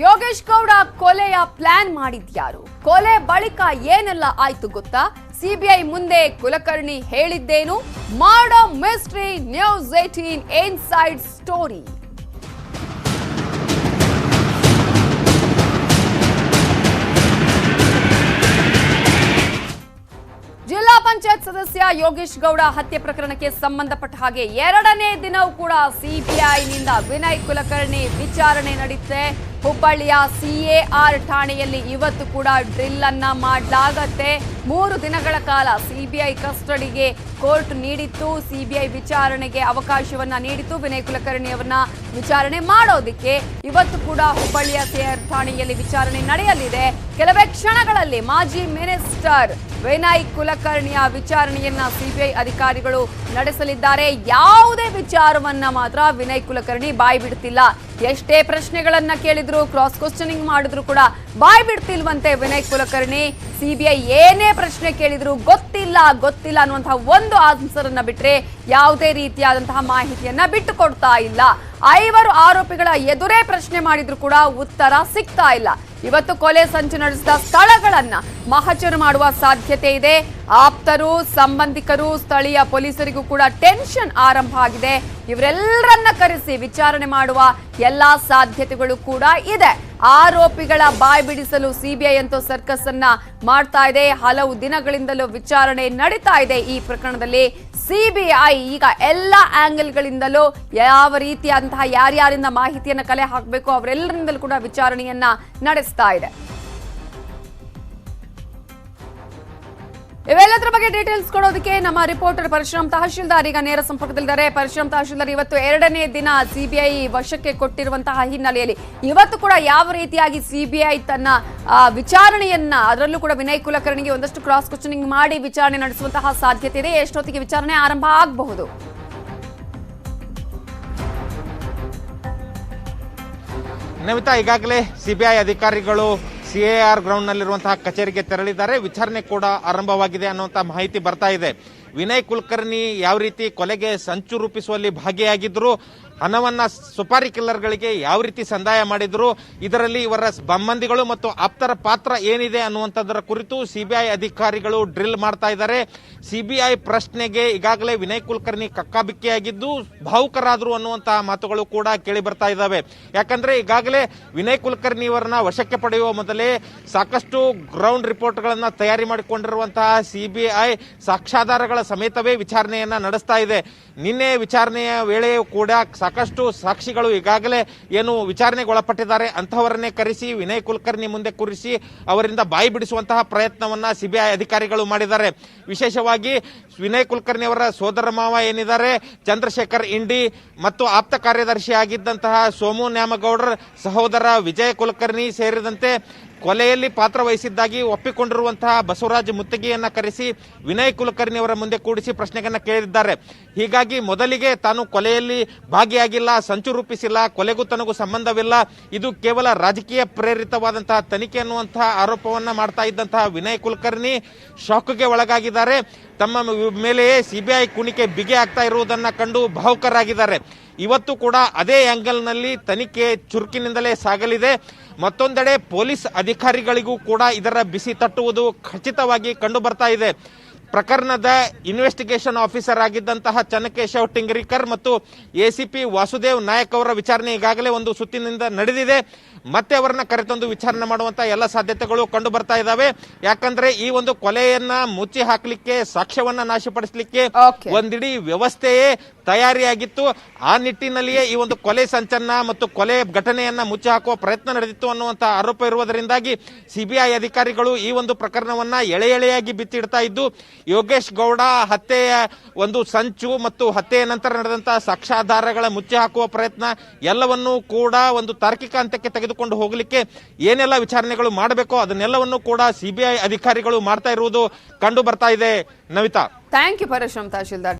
Yogesh Gowda ಕೊಲೆಯ plan ಮಾಡಿದ್ಯಾರು? ಕೊಲೆ ಬಳಿಕ ಏನೆಲ್ಲ ಆಯ್ತು ಗೊತ್ತಾ? ಸಿಬಿಐ ಮುಂದೆ ಕುಲಕರ್ಣಿ ಹೇಳಿದ್ದೇನು? ಮಾಡೋ ಮಿಸ್ಟ್ರಿ ನ್ಯೂಸ್ 18 ಇನ್ಸೈಡ್ ಸ್ಟೋರಿ. ಜಿಲ್ಲಾ ಪಂಚಾಯತ್ ಸದಸ್ಯ ಯೋಗೇಶ್ ಗೌಡ ಹತ್ಯೆ ಪ್ರಕರಣಕ್ಕೆ ಸಂಬಂಧಪಟ್ಟ ಹಾಗೆ ಎರಡನೇ ದಿನವೂ ಕೂಡ ಸಿಬಿಐನಿಂದ ವಿನಯ್ ಕುಲಕರ್ಣಿ ವಿಚಾರಣೆ ನಡೆಯುತ್ತೆ. ಹುಬ್ಬಳ್ಳಿಯ ಸಿಎಆರ್ ಠಾಣೆಯಲ್ಲಿ ಇವತ್ತು ಕೂಡ ಡ್ರಿಲ್ ಅನ್ನ ಮಾಡಲಾಗತ್ತೆ. 3 ದಿನಗಳ ಕಾಲ ಸಿಬಿಐ ಕಸ್ಟಡಿಗೆ ಕೋರ್ಟ್ ನೀಡಿತ್ತು. ಸಿಬಿಐ ವಿಚಾರಣೆಗೆ ಅವಕಾಶವನ್ನ ನೀಡಿತ್ತು. ವಿನಯ್ ಕುಲಕರ್ಣಿ ಅವರನ್ನ ವಿಚಾರಣೆ ಮಾಡೋದಕ್ಕೆ ಇವತ್ತು ಕೂಡ ಹುಬ್ಬಳ್ಳಿಯ ಸಿಎಆರ್ ಠಾಣೆಯಲ್ಲಿ ವಿಚಾರಣೆ ನಡೆಯಲಿದೆ. ಕೆಲವೇ ಕ್ಷಣಗಳಲ್ಲಿ ಮಾಜಿ ಮಿನಿಸ್ಟರ್ ವಿನಯ್ ಕುಲಕರ್ಣಿಯ ವಿಚಾರಣೆಯನ್ನ ಸಿಬಿಐ ಅಧಿಕಾರಿಗಳು ನಡೆಸಲಿದ್ದಾರೆ. ಯಾವುದೇ ವಿಚಾರವನ್ನ ಮಾತ್ರ ವಿನಯ್ ಕುಲಕರ್ಣಿ ಬಾಯಿ ಬಿಡ್ತಿಲ್ಲ. ಎಷ್ಟೇ ಪ್ರಶ್ನೆಗಳನ್ನ ಕೇಳಿದ್ರು, ಕ್ರಾಸ್ ಕ್ವಶನಿಂಗ್ ಮಾಡಿದ್ರು ಕೂಡ ಬಾಯಿ ಬಿಡ್ತಿಲ್ವಂತೆ ವಿನಯ್ ಕುಲಕರ್ಣಿ. ಸಿಬಿಐ ಏನೇ ಪ್ರಶ್ನೆ ಕೇಳಿದ್ರು ಗೊತ್ತಿಲ್ಲ ಅನ್ನುವಂತಹ ಒಂದು ಆನ್ಸರ್ ಅನ್ನ ಬಿಟ್ರೆ ಯಾವುದೇ ರೀತಿಯಾದಂತಹ ಮಾಹಿತಿಯನ್ನ ಬಿಟ್ಟು ಕೊಡ್ತಾ ಇಲ್ಲ. 5 ಆರೋಪಿಗಳ ಎದುರೇ ಪ್ರಶ್ನೆ ಮಾಡಿದ್ರು ಕೂಡ ಉತ್ತರ ಸಿಗ್ತಾ ಇಲ್ಲ. ಇವತ್ತು ಕೊಲೆ ಸಂಚು ನಡೆಸಿದ ಸ್ಥಳಗಳನ್ನ ಮಹಜರು ಮಾಡುವ ಸಾಧ್ಯತೆ ಇದೆ. ಆಪ್ತರು, ಸಂಬಂಧಿಕರು, ಸ್ಥಳೀಯ ಪೊಲೀಸರಿಗೂ ಕೂಡ ಟೆನ್ಷನ್ ಆರಂಭ ಆಗಿದೆ. ಇವರೆಲ್ಲರನ್ನ ಕರೆಸಿ ವಿಚಾರಣೆ ಮಾಡುವ ಎಲ್ಲಾ ಸಾಧ್ಯತೆಗಳು ಕೂಡ ಇದೆ. ಆರೋಪಿಗಳ ಬಾಯ್ ಬಿಡಿಸಲು ಸಿಬಿಐ ಅಂತೂ ಸರ್ಕಸ್ ಅನ್ನ ಮಾಡ್ತಾ ಇದೆ. ಹಲವು ದಿನಗಳಿಂದಲೂ ವಿಚಾರಣೆ ನಡೀತಾ ಇದೆ ಈ ಪ್ರಕರಣದಲ್ಲಿ. ಸಿಬಿಐ ಈಗ ಎಲ್ಲ ಆಂಗಲ್ಗಳಿಂದಲೂ ಯಾವ ರೀತಿಯಾದಂತಹ ಯಾರ್ಯಾರಿಂದ ಮಾಹಿತಿಯನ್ನು ಕಲೆ ಹಾಕಬೇಕು ಅವರೆಲ್ಲರಿಂದಲೂ ಕೂಡ ವಿಚಾರಣೆಯನ್ನ ನಡೆಸ್ತಾ ಇದೆ. ಇವೆಲ್ಲದರ ಬಗ್ಗೆ ಡೀಟೇಲ್ಸ್ ಕೊಡೋದಕ್ಕೆ ನಮ್ಮ ರಿಪೋರ್ಟರ್ ಪರಶುರಾಮ್ ತಹಶೀಲ್ದಾರ್ ಈಗ ನೇರ ಸಂಪರ್ಕದಲ್ಲಿದ್ದಾರೆ. ಪರಶುರಾಮ್ ತಹಶೀಲ್ದಾರ್, ಇವತ್ತು 2ನೇ ದಿನ ಸಿಬಿಐ ವಶಕ್ಕೆ ಕೊಟ್ಟಿರುವಂತಹ ಹಿನ್ನೆಲೆಯಲ್ಲಿ ಇವತ್ತು ಕೂಡ ಯಾವ ರೀತಿಯಾಗಿ ಸಿಬಿಐ ತನ್ನ ವಿಚಾರಣೆಯನ್ನ, ಅದರಲ್ಲೂ ಕೂಡ ವಿನಯ್ ಕುಲಕರ್ಣಿಗೆ ಒಂದಷ್ಟು ಕ್ರಾಸ್ ಕ್ವಶನಿಂಗ್ ಮಾಡಿ ವಿಚಾರಣೆ ನಡೆಸುವಂತಹ ಸಾಧ್ಯತೆ ಇದೆ. ಎಷ್ಟೊತ್ತಿಗೆ ವಿಚಾರಣೆ ಆರಂಭ ಆಗಬಹುದು? ನಮಿತಾ, ಈಗಾಗಲೇ ಸಿಬಿಐ ಅಧಿಕಾರಿಗಳು ಸಿಎಆರ್ ಗ್ರೌಂಡ್ ನಲ್ಲಿರುವಂತಹ ಕಚೇರಿಗೆ ತೆರಳಿದ್ದಾರೆ. ವಿಚಾರಣೆ ಕೂಡ ಆರಂಭವಾಗಿದೆ ಅನ್ನುವಂತಹ ಮಾಹಿತಿ ಬರ್ತಾ ಇದೆ. ವಿನಯ್ ಕುಲಕರ್ಣಿ ಯಾವ ರೀತಿ ಕೊಲೆಗೆ ಸಂಚು ರೂಪಿಸುವಲ್ಲಿ ಭಾಗಿಯಾಗಿದ್ರು, ಹಣವನ್ನ ಸುಪಾರಿ ಕಿಲ್ಲರ್ಗಳಿಗೆ ಯಾವ ರೀತಿ ಸಂದಾಯ ಮಾಡಿದ್ರು, ಇದರಲ್ಲಿ ಇವರ ಸಂಬಂಧಿಗಳು ಮತ್ತು ಆಪ್ತರ ಪಾತ್ರ ಏನಿದೆ ಅನ್ನುವಂಥದ್ದರ ಕುರಿತು ಸಿಬಿಐ ಅಧಿಕಾರಿಗಳು ಡ್ರಿಲ್ ಮಾಡ್ತಾ ಇದ್ದಾರೆ. ಸಿಬಿಐ ಪ್ರಶ್ನೆಗೆ ಈಗಾಗಲೇ ವಿನಯ್ ಕುಲಕರ್ಣಿ ಕಕ್ಕಾಬಿಕ್ಕಿಯಾಗಿದ್ದು ಭಾವುಕರಾದ್ರು ಅನ್ನುವಂತಹ ಮಾತುಗಳು ಕೂಡ ಕೇಳಿ ಬರ್ತಾ ಇದ್ದಾವೆ. ಯಾಕಂದ್ರೆ ಈಗಾಗಲೇ ವಿನಯ್ ಕುಲಕರ್ಣಿ ಅವರನ್ನ ವಶಕ್ಕೆ ಪಡೆಯುವ ಮೊದಲೇ ಸಾಕಷ್ಟು ಗ್ರೌಂಡ್ ರಿಪೋರ್ಟ್ಗಳನ್ನ ತಯಾರಿ ಮಾಡಿಕೊಂಡಿರುವಂತಹ ಸಿಬಿಐ ಸಾಕ್ಷ್ಯಾಧಾರಗಳ ಸಮೇತವೇ ವಿಚಾರಣೆಯನ್ನ ನಡೆಸ್ತಾ ಇದೆ. ನಿನ್ನೆ ವಿಚಾರಣೆಯ ವೇಳೆಯೂ ಕೂಡ ಸಾಕಷ್ಟು ಸಾಕ್ಷಿಗಳು ಈಗಾಗಲೇ ಏನು ವಿಚಾರಣೆಗೆ ಒಳಪಟ್ಟಿದ್ದಾರೆ ಅಂತಹವರನ್ನೇ ಕರೆಸಿ ವಿನಯ್ ಕುಲಕರ್ಣಿ ಮುಂದೆ ಕೂರಿಸಿ ಅವರಿಂದ ಬಾಯಿ ಬಿಡಿಸುವಂತಹ ಪ್ರಯತ್ನವನ್ನ ಸಿಬಿಐ ಅಧಿಕಾರಿಗಳು ಮಾಡಿದ್ದಾರೆ. ವಿಶೇಷವಾಗಿ ವಿನಯ್ ಕುಲಕರ್ಣಿ ಅವರ ಸೋದರ ಮಾವ ಏನಿದ್ದಾರೆ ಚಂದ್ರಶೇಖರ್ ಇಂಡಿ ಮತ್ತು ಆಪ್ತ ಕಾರ್ಯದರ್ಶಿ ಆಗಿದ್ದಂತಹ ಸೋಮು ನ್ಯಾಮಗೌಡರ್ ಸಹೋದರ ವಿಜಯ್ ಕುಲಕರ್ಣಿ ಸೇರಿದಂತೆ ಕೊಲೆಯಲ್ಲಿ ಪಾತ್ರ ವಹಿಸಿದ್ದಾಗಿ ಒಪ್ಪಿಕೊಂಡಿರುವಂತಹ ಬಸವರಾಜ್ ಮುತ್ತಗಿಯನ್ನ ಕರೆಸಿ ವಿನಯ್ ಕುಲಕರ್ಣಿ ಅವರ ಮುಂದೆ ಕೂಡಿಸಿ ಪ್ರಶ್ನೆಗಳನ್ನ ಕೇಳಿದ್ದಾರೆ. ಹೀಗಾಗಿ ಮೊದಲಿಗೆ ತಾನು ಕೊಲೆಯಲ್ಲಿ ಭಾಗಿಯಾಗಿಲ್ಲ, ಸಂಚು ರೂಪಿಸಿಲ್ಲ, ಕೊಲೆಗೂ ತನಗೂ ಸಂಬಂಧವಿಲ್ಲ, ಇದು ಕೇವಲ ರಾಜಕೀಯ ಪ್ರೇರಿತವಾದಂತಹ ತನಿಖೆ ಅನ್ನುವಂತಹ ಆರೋಪವನ್ನ ಮಾಡ್ತಾ ಇದ್ದಂತಹ ವಿನಯ್ ಕುಲಕರ್ಣಿ ಶಾಕ್ಗೆ ಒಳಗಾಗಿದ್ದಾರೆ. ತಮ್ಮ ಮೇಲೆಯೇ ಸಿಬಿಐ ಕುಣಿಕೆ ಬಿಗಿ ಆಗ್ತಾ ಇರುವುದನ್ನ ಕಂಡು ಭಾವುಕರಾಗಿದ್ದಾರೆ. ಇವತ್ತು ಕೂಡ ಅದೇ ಆಂಗಲ್ನಲ್ಲಿ ತನಿಖೆ ಚುರುಕಿನಿಂದಲೇ ಸಾಗಲಿದೆ. ಮತ್ತೊಂದೆಡೆ ಪೊಲೀಸ್ ಅಧಿಕಾರಿಗಳಿಗೂ ಕೂಡ ಇದರ ಬಿಸಿ ತಟ್ಟುವುದು ಖಚಿತವಾಗಿ ಕಂಡು ಬರ್ತಾ ಇದೆ. ಪ್ರಕರಣದ ಇನ್ವೆಸ್ಟಿಗೇಷನ್ ಆಫೀಸರ್ ಆಗಿದ್ದಂತಹ ಚನ್ನಕೇಶವ್ ಟಿಂಗರಿಕರ್ ಮತ್ತು ಎಸಿಪಿ ವಾಸುದೇವ್ ನಾಯಕ್ ಅವರ ವಿಚಾರಣೆ ಈಗಾಗಲೇ ಒಂದು ಸುತ್ತಿನಿಂದ ನಡೆದಿದೆ. ಮತ್ತೆ ಅವರನ್ನ ಕರೆತಂದು ವಿಚಾರಣೆ ಮಾಡುವಂತಹ ಎಲ್ಲ ಸಾಧ್ಯತೆಗಳು ಕಂಡು ಬರ್ತಾ ಇದ್ದಾವೆ. ಯಾಕಂದ್ರೆ ಈ ಒಂದು ಕೊಲೆಯನ್ನ ಮುಚ್ಚಿ ಹಾಕಲಿಕ್ಕೆ, ಸಾಕ್ಷ್ಯವನ್ನ ನಾಶಪಡಿಸಲಿಕ್ಕೆ ಒಂದಿಡೀ ವ್ಯವಸ್ಥೆಯೇ ತಯಾರಿಯಾಗಿತ್ತು. ಆ ನಿಟ್ಟಿನಲ್ಲಿಯೇ ಈ ಒಂದು ಕೊಲೆ ಸಂಚನ್ನ ಮತ್ತು ಕೊಲೆ ಘಟನೆಯನ್ನ ಮುಚ್ಚಿ ಹಾಕುವ ಪ್ರಯತ್ನ ನಡೆದಿತ್ತು ಅನ್ನುವಂತಹ ಆರೋಪ ಇರುವುದರಿಂದಾಗಿ ಸಿಬಿಐ ಅಧಿಕಾರಿಗಳು ಈ ಒಂದು ಪ್ರಕರಣವನ್ನ ಎಳೆಯಾಗಿ ಬಿತ್ತಿಡ್ತಾ ಇದ್ದು, ಯೋಗೇಶ್ ಗೌಡ ಹತ್ಯೆಯ ಒಂದು ಸಂಚು ಮತ್ತು ಹತ್ಯೆಯ ನಂತರ ನಡೆದಂತಹ ಸಾಕ್ಷ್ಯಾಧಾರಗಳ ಮುಚ್ಚಿ ಹಾಕುವ ಪ್ರಯತ್ನ ಎಲ್ಲವನ್ನೂ ಕೂಡ ಒಂದು ತಾರ್ಕಿಕ ಹಂತಕ್ಕೆ ತೆಗೆದುಕೊಂಡು ಹೋಗಲಿಕ್ಕೆ ಏನೆಲ್ಲ ವಿಚಾರಣೆಗಳು ಮಾಡಬೇಕೋ ಅದನ್ನೆಲ್ಲವನ್ನೂ ಕೂಡ ಸಿಬಿಐ ಅಧಿಕಾರಿಗಳು ಮಾಡ್ತಾ ಇರುವುದು ಕಂಡು ಬರ್ತಾ ಇದೆ. Navita, thank you Parashuram tahsildar.